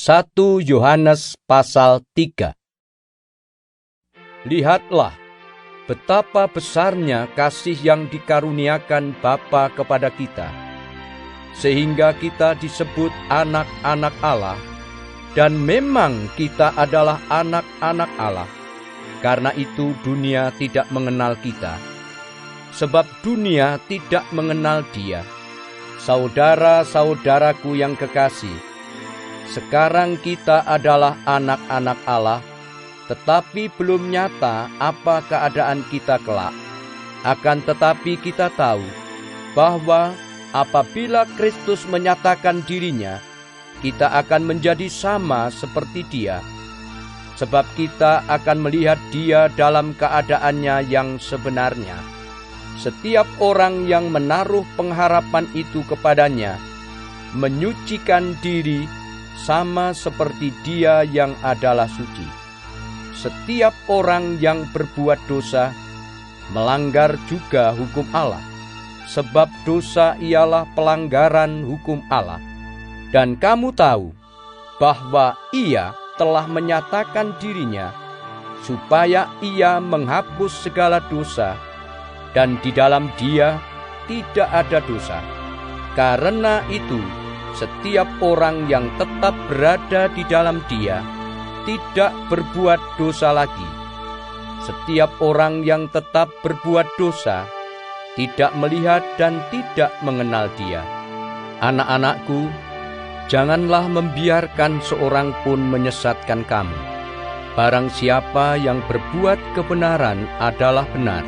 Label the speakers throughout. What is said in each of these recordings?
Speaker 1: 1 Yohanes pasal 3. Lihatlah betapa besarnya kasih yang dikaruniakan Bapa kepada kita, sehingga kita disebut anak-anak Allah, dan memang kita adalah anak-anak Allah. Karena itu dunia tidak mengenal kita, sebab dunia tidak mengenal Dia. Saudara-saudaraku yang kekasih, sekarang kita adalah anak-anak Allah, tetapi belum nyata apa keadaan kita kelak. Akan tetapi kita tahu bahwa apabila Kristus menyatakan dirinya, kita akan menjadi sama seperti Dia, sebab kita akan melihat Dia dalam keadaannya yang sebenarnya. Setiap orang yang menaruh pengharapan itu kepadanya menyucikan diri sama seperti Dia yang adalah suci. Setiap orang yang berbuat dosa melanggar juga hukum Allah, sebab dosa ialah pelanggaran hukum Allah. Dan kamu tahu bahwa Ia telah menyatakan dirinya supaya Ia menghapus segala dosa, dan di dalam Dia tidak ada dosa. Karena itu, setiap orang yang tetap berada di dalam Dia tidak berbuat dosa lagi. Setiap orang yang tetap berbuat dosa tidak melihat dan tidak mengenal Dia. Anak-anakku, janganlah membiarkan seorang pun menyesatkan kamu. Barang siapa yang berbuat kebenaran adalah benar,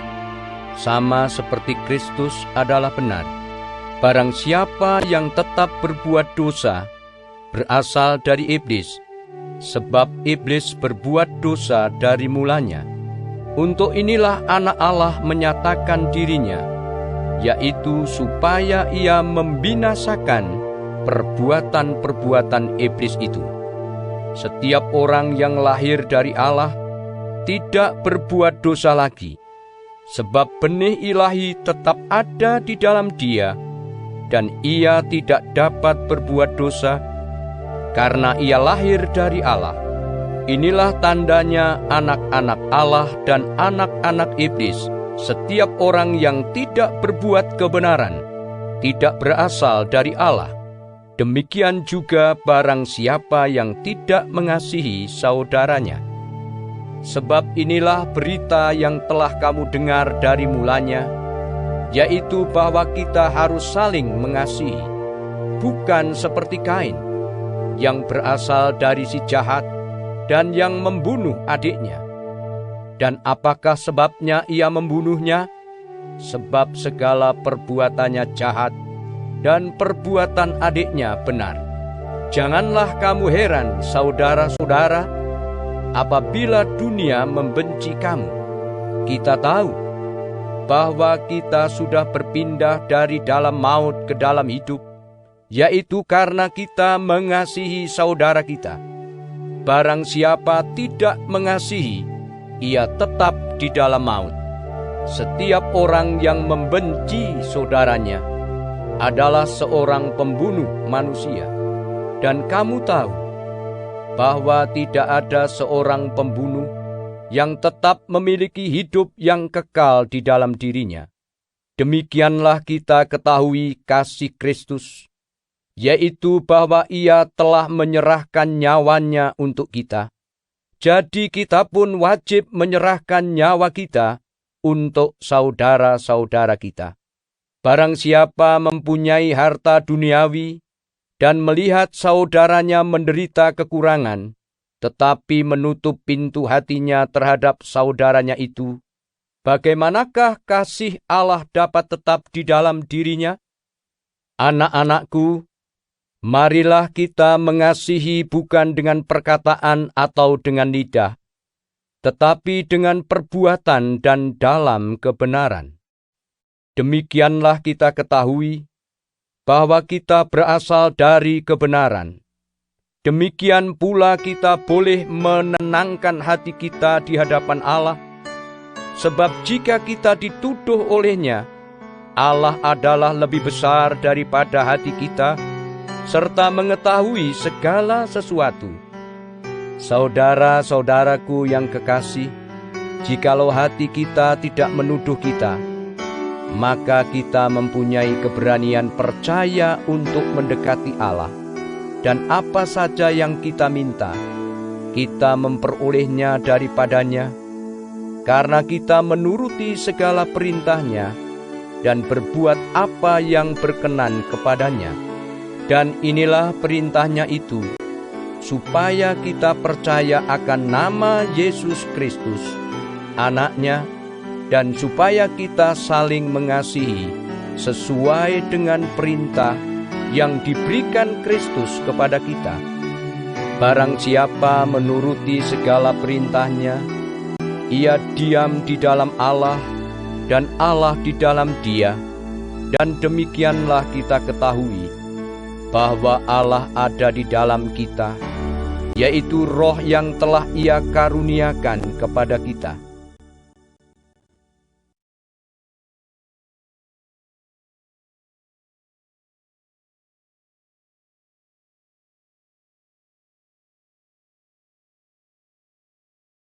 Speaker 1: sama seperti Kristus adalah benar. Barang siapa yang tetap berbuat dosa berasal dari iblis, sebab iblis berbuat dosa dari mulanya. Untuk inilah anak Allah menyatakan dirinya, yaitu supaya Ia membinasakan perbuatan-perbuatan iblis itu. Setiap orang yang lahir dari Allah tidak berbuat dosa lagi, sebab benih ilahi tetap ada di dalam Dia, dan Ia tidak dapat berbuat dosa, karena Ia lahir dari Allah. Inilah tandanya anak-anak Allah dan anak-anak iblis. Setiap orang yang tidak berbuat kebenaran tidak berasal dari Allah. Demikian juga barang siapa yang tidak mengasihi saudaranya. Sebab inilah berita yang telah kamu dengar dari mulanya, yaitu bahwa kita harus saling mengasihi, bukan seperti Kain, yang berasal dari si jahat dan yang membunuh adiknya. Dan apakah sebabnya ia membunuhnya? Sebab segala perbuatannya jahat dan perbuatan adiknya benar. Janganlah kamu heran, saudara-saudara, apabila dunia membenci kamu. Kita tahu bahwa kita sudah berpindah dari dalam maut ke dalam hidup, yaitu karena kita mengasihi saudara kita. Barang siapa tidak mengasihi, ia tetap di dalam maut. Setiap orang yang membenci saudaranya adalah seorang pembunuh manusia. Dan kamu tahu bahwa tidak ada seorang pembunuh yang tetap memiliki hidup yang kekal di dalam dirinya. Demikianlah kita ketahui kasih Kristus, yaitu bahwa Ia telah menyerahkan nyawanya untuk kita. Jadi kita pun wajib menyerahkan nyawa kita untuk saudara-saudara kita. Barang siapa mempunyai harta duniawi dan melihat saudaranya menderita kekurangan, tetapi menutup pintu hatinya terhadap saudaranya itu, bagaimanakah kasih Allah dapat tetap di dalam dirinya? Anak-anakku, marilah kita mengasihi bukan dengan perkataan atau dengan lidah, tetapi dengan perbuatan dan dalam kebenaran. Demikianlah kita ketahui bahwa kita berasal dari kebenaran. Demikian pula kita boleh menenangkan hati kita di hadapan Allah, sebab jika kita dituduh olehnya, Allah adalah lebih besar daripada hati kita, serta mengetahui segala sesuatu. Saudara-saudaraku yang kekasih, jikalau hati kita tidak menuduh kita, maka kita mempunyai keberanian percaya untuk mendekati Allah. Dan apa saja yang kita minta, kita memperolehnya daripadanya, karena kita menuruti segala perintahnya dan berbuat apa yang berkenan kepadanya. Dan inilah perintahnya itu, supaya kita percaya akan nama Yesus Kristus, Anaknya, dan supaya kita saling mengasihi sesuai dengan perintah yang diberikan Kristus kepada kita. Barang siapa menuruti segala perintahnya, ia diam di dalam Allah dan Allah di dalam dia, dan demikianlah kita ketahui bahwa Allah ada di dalam kita, yaitu Roh yang telah Ia karuniakan kepada kita.